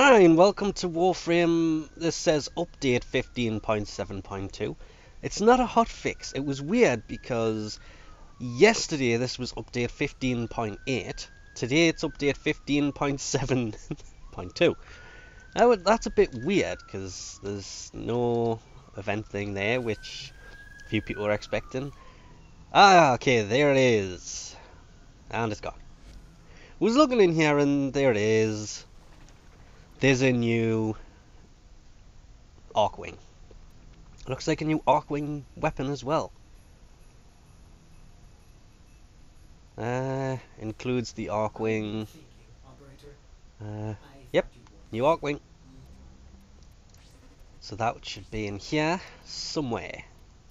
Hi and welcome to Warframe. This says update 15.7.2. It's not a hotfix. It was weird because yesterday this was update 15.8. Today it's update 15.7.2. That's a bit weird because there's no event thing there, which few people are expecting. Okay, there it is. And it's gone. Was looking in here and there it is. There's a new Archwing. Looks like a new Archwing weapon as well. Includes the Archwing. Yep, new Archwing. So that should be in here somewhere.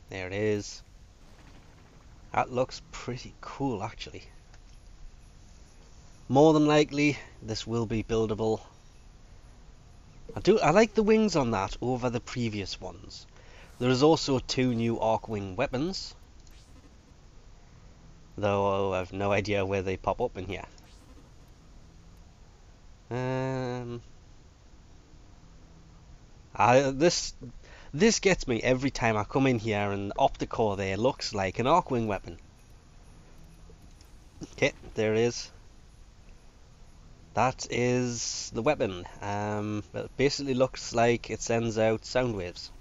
There it is. That looks pretty cool actually. More than likely this will be buildable. I like the wings on that over the previous ones. There is also two new Archwing weapons, though I have no idea where they pop up in here. This gets me every time I come in here, and the opticore there looks like an Archwing weapon. Okay, there it is. That is the weapon. It basically looks like it sends out sound waves.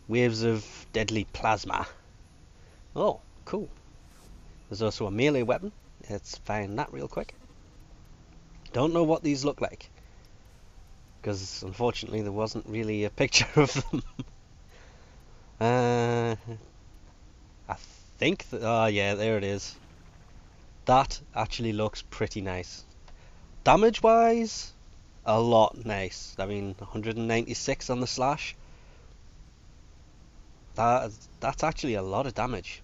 Waves of deadly plasma. Oh, cool. There's also a melee weapon. Let's find that real quick. Don't know what these look like, because unfortunately there wasn't really a picture of them. I think that, oh yeah, there it is. That actually looks pretty nice. Damage wise, a lot nice. I mean, 196 on the slash. That's actually a lot of damage.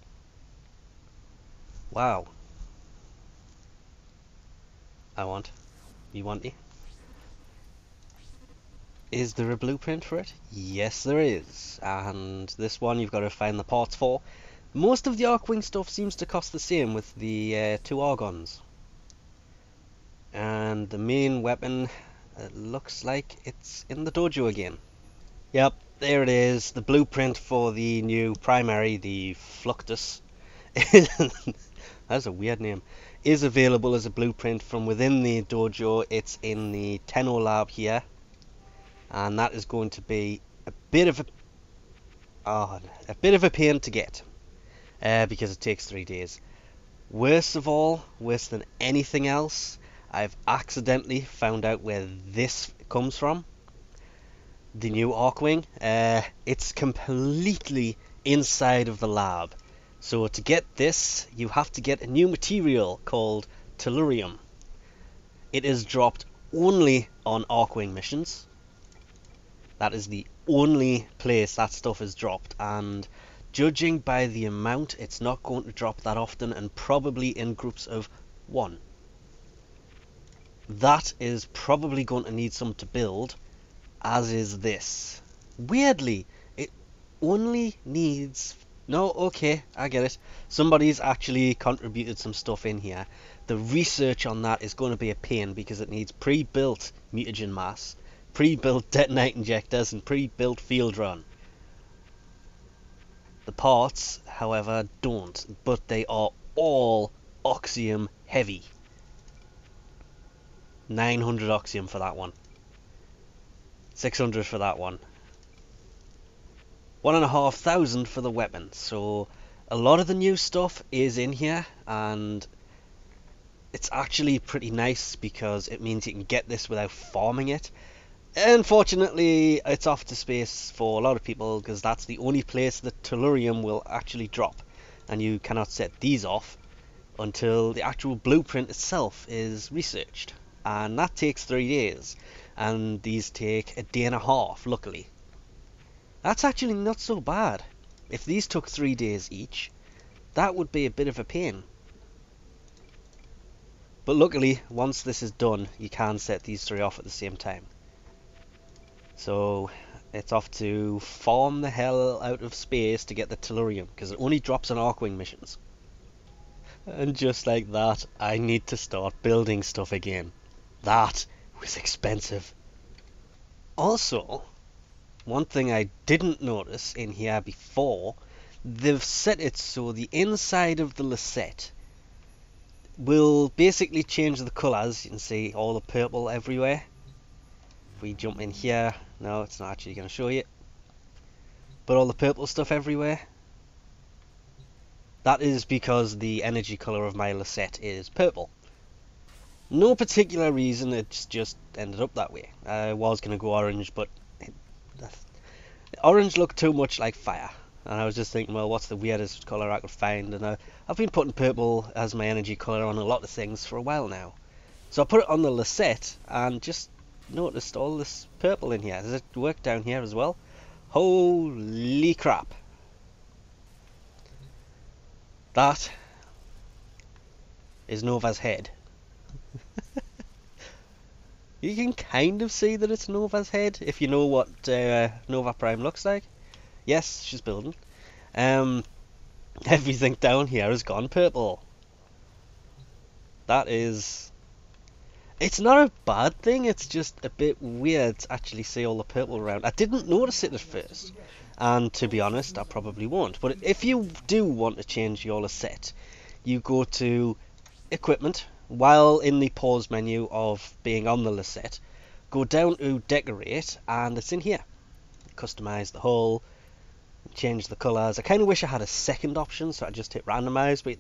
Wow. You want it? Is there a blueprint for it? Yes, there is. And this one you've got to find the parts for. Most of the Archwing stuff seems to cost the same with the two Argons. And the main weapon, it looks like it's in the dojo again. Yep, there it is. The blueprint for the new primary, the FLUCTUS. That's a weird name. Is available as a blueprint from within the dojo. It's in the Tenno lab here, and that is going to be a bit of a pain to get, because it takes 3 days. Worst of all, worse than anything else, I've accidentally found out where this comes from. The new Archwing. It's completely inside of the lab. So to get this, you have to get a new material called tellurium. It is dropped only on Archwing missions. That is the only place that stuff is dropped, and judging by the amount, it's not going to drop that often, and probably in groups of 1. That is probably going to need some to build, as is this. Weirdly, it only needs... No, okay, I get it. Somebody's actually contributed some stuff in here. The research on that is going to be a pain because it needs pre-built mutagen mass, pre-built detonate injectors, and pre-built field run. The parts, however, don't, but they are all oxium heavy. 900 oxium for that one. 600 for that one. 1,500 for the weapon. So a lot of the new stuff is in here, and it's actually pretty nice because it means you can get this without farming it. Unfortunately, it's off to space for a lot of people because that's the only place that tellurium will actually drop, and you cannot set these off until the actual blueprint itself is researched, and that takes 3 days, and these take 1.5 days, luckily. That's actually not so bad. If these took 3 days each, that would be a bit of a pain. But luckily, once this is done, you can set these 3 off at the same time. So it's off to farm the hell out of space to get the tellurium, because it only drops on Archwing missions. And just like that, I need to start building stuff again. That was expensive. Also, one thing I didn't notice in here before, they've set it so the inside of the Lissette will basically change the colours. You can see all the purple everywhere. If we jump in here, no, it's not actually going to show you, but all the purple stuff everywhere, that is because the energy colour of my Lissette is purple. No particular reason, it's just ended up that way. I was going to go orange, but orange looked too much like fire, and I was just thinking, well, what's the weirdest colour I could find? And I've been putting purple as my energy colour on a lot of things for a while now. So I put it on the Lissette and just noticed all this purple in here. Does it work down here as well? Holy crap. That is Nova's head. You can kind of see that it's Nova's head if you know what Nova Prime looks like. Yes, she's building. Everything down here has gone purple. That is... It's not a bad thing, it's just a bit weird to actually see all the purple around. I didn't notice it at first, and to be honest, I probably won't. But if you do want to change your Lissette, you go to Equipment. While in the pause menu of being on the Lissette, go down to Decorate, and it's in here. Customize the hull, change the colours. I kind of wish I had a second option, so I just hit randomize, but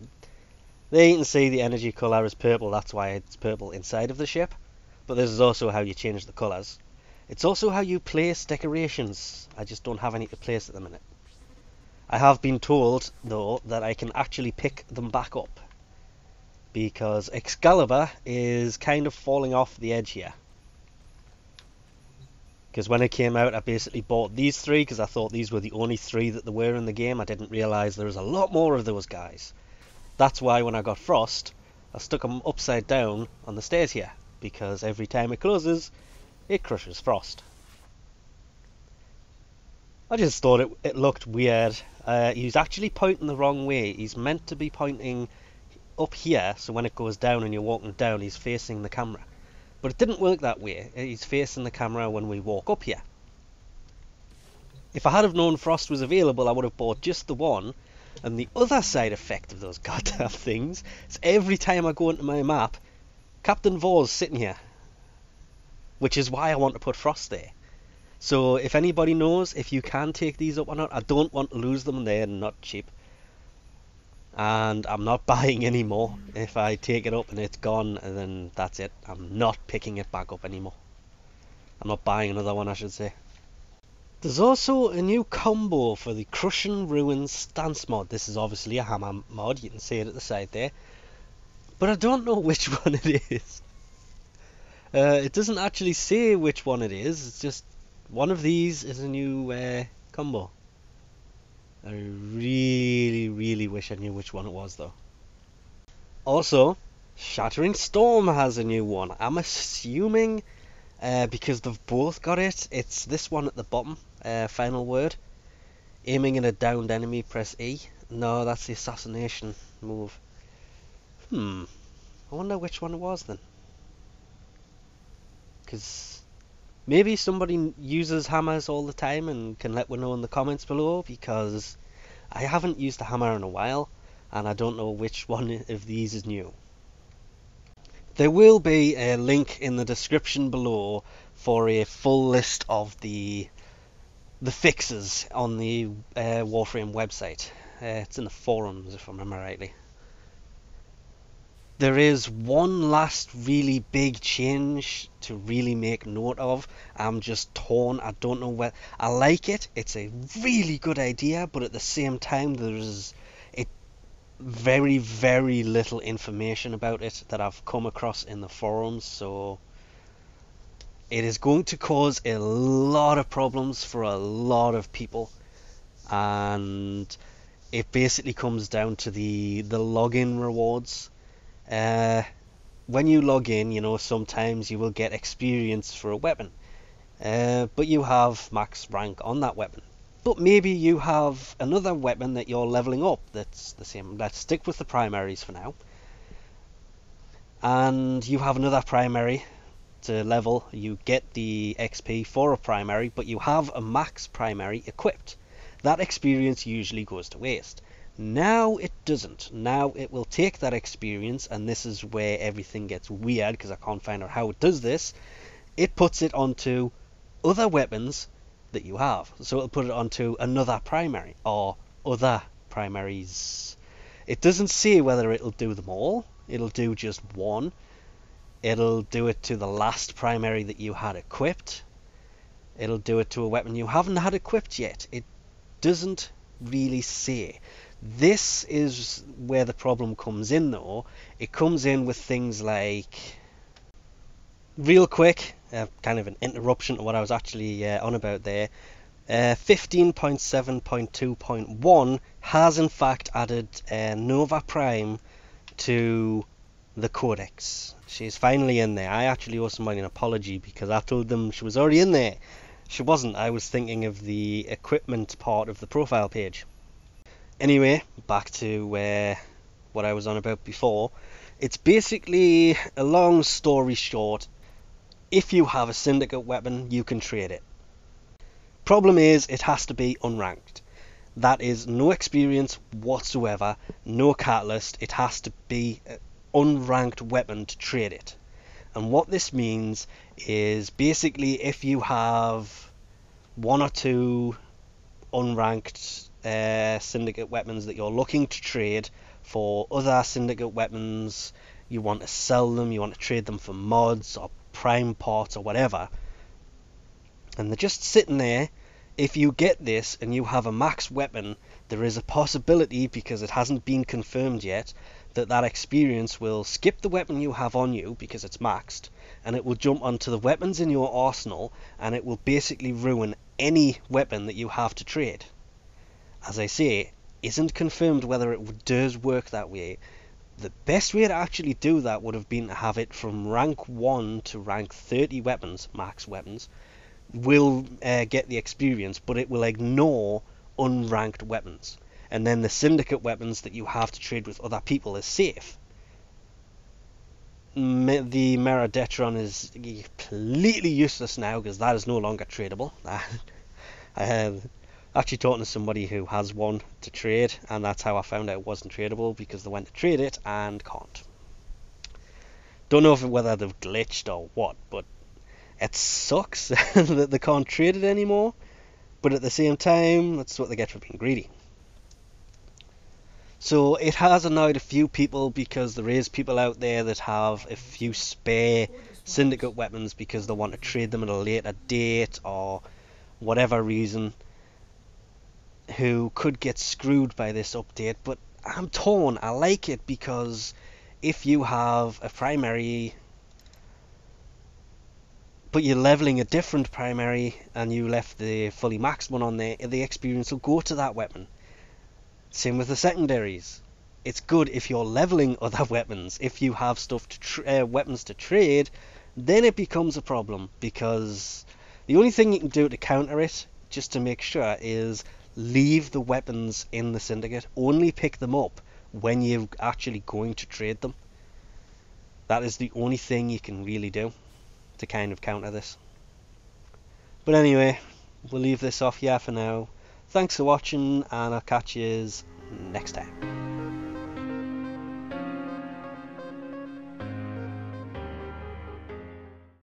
there you can see the energy colour is purple. That's why it's purple inside of the ship. But this is also how you change the colours. It's also how you place decorations. I just don't have any to place at the minute. I have been told, though, that I can actually pick them back up, because Excalibur is kind of falling off the edge here. Because when it came out, I basically bought these three because I thought these were the only three that there were in the game. I didn't realise there was a lot more of those guys. That's why when I got Frost, I stuck them upside down on the stairs here, because every time it closes, it crushes Frost. I just thought it looked weird. He's actually pointing the wrong way. He's meant to be pointing up here, so when it goes down and you're walking down, he's facing the camera. But it didn't work that way. He's facing the camera when we walk up here. If I had have known Frost was available, I would have bought just the one. And the other side effect of those goddamn things is every time I go into my map, Captain Vor's sitting here, which is why I want to put Frost there. So if anybody knows if you can take these up or not, I don't want to lose them. They're not cheap. And I'm not buying any more. If I take it up and it's gone, and then that's it. I'm not picking it back up anymore. I'm not buying another one, I should say. There's also a new combo for the Crushing Ruins stance mod. This is obviously a hammer mod. You can see it at the side there. But I don't know which one it is. It doesn't actually say which one it is. It's just one of these is a new combo. I really, really wish I knew which one it was, though. Also, Shattering Storm has a new one. I'm assuming, because they've both got it, it's this one at the bottom, final word. Aiming at a downed enemy, press E. No, that's the assassination move. I wonder which one it was, then. Because maybe somebody uses hammers all the time and can let me know in the comments below, because I haven't used a hammer in a while and I don't know which one of these is new. There will be a link in the description below for a full list of the fixes on the Warframe website. It's in the forums, if I remember rightly. There is one last really big change to really make note of. I'm just torn. I don't know where. I like it. It's a really good idea, but at the same time, there's very, very little information about it that I've come across in the forums. So it is going to cause a lot of problems for a lot of people, and it basically comes down to the login rewards. When you log in, you know, sometimes you will get experience for a weapon, but you have max rank on that weapon. But maybe you have another weapon that you're leveling up that's the same. Let's stick with the primaries for now. And you have another primary to level, you get the XP for a primary, but you have a max primary equipped. That experience usually goes to waste. Now it doesn't. Now it will take that experience, and this is where everything gets weird because I can't find out how it does this. It puts it onto other weapons that you have. So it'll put it onto another primary or other primaries. It doesn't say whether it'll do them all. It'll do just one. It'll do it to the last primary that you had equipped. It'll do it to a weapon you haven't had equipped yet. It doesn't really say. This is where the problem comes in though. It comes in with things like, real quick, kind of an interruption to what I was actually on about there. 15.7.2.1 has in fact added Nova Prime to the codex. She's finally in there. I actually owe somebody an apology because I told them she was already in there. She wasn't. I was thinking of the equipment part of the profile page. Anyway, back to what I was on about before. It's basically, a long story short, if you have a syndicate weapon, you can trade it. Problem is, it has to be unranked. That is no experience whatsoever, no catalyst. It has to be an unranked weapon to trade it. And what this means is basically if you have one or two unranked syndicate weapons that you're looking to trade for other syndicate weapons, you want to sell them, you want to trade them for mods or prime parts or whatever, and they're just sitting there. If you get this and you have a max weapon, there is a possibility, because it hasn't been confirmed yet, that that experience will skip the weapon you have on you because it's maxed, and it will jump onto the weapons in your arsenal, and it will basically ruin any weapon that you have to trade. As I say, isn't confirmed whether it does work that way. The best way to actually do that would have been to have it from rank 1 to rank 30 weapons, max weapons, will get the experience, but it will ignore unranked weapons. And then the syndicate weapons that you have to trade with other people is safe. The Meridetron is completely useless now because that is no longer tradable. I have actually talking to somebody who has one to trade, and that's how I found out it wasn't tradable, because they went to trade it and can't. Don't know whether they've glitched or what, but it sucks that they can't trade it anymore. But at the same time, that's what they get for being greedy. So it has annoyed a few people, because there is people out there that have a few spare syndicate weapons because they want to trade them at a later date or whatever reason, who could get screwed by this update. But I'm torn. I like it because if you have a primary but you're leveling a different primary and you left the fully maxed one on there, the experience will go to that weapon. Same with the secondaries. It's good if you're leveling other weapons. If you have stuff to weapons to trade, then it becomes a problem, because the only thing you can do to counter it, just to make sure, is leave the weapons in the syndicate. Only pick them up when you're actually going to trade them. That is the only thing you can really do to kind of counter this. But anyway, we'll leave this off here for now. Thanks for watching, and I'll catch you next time.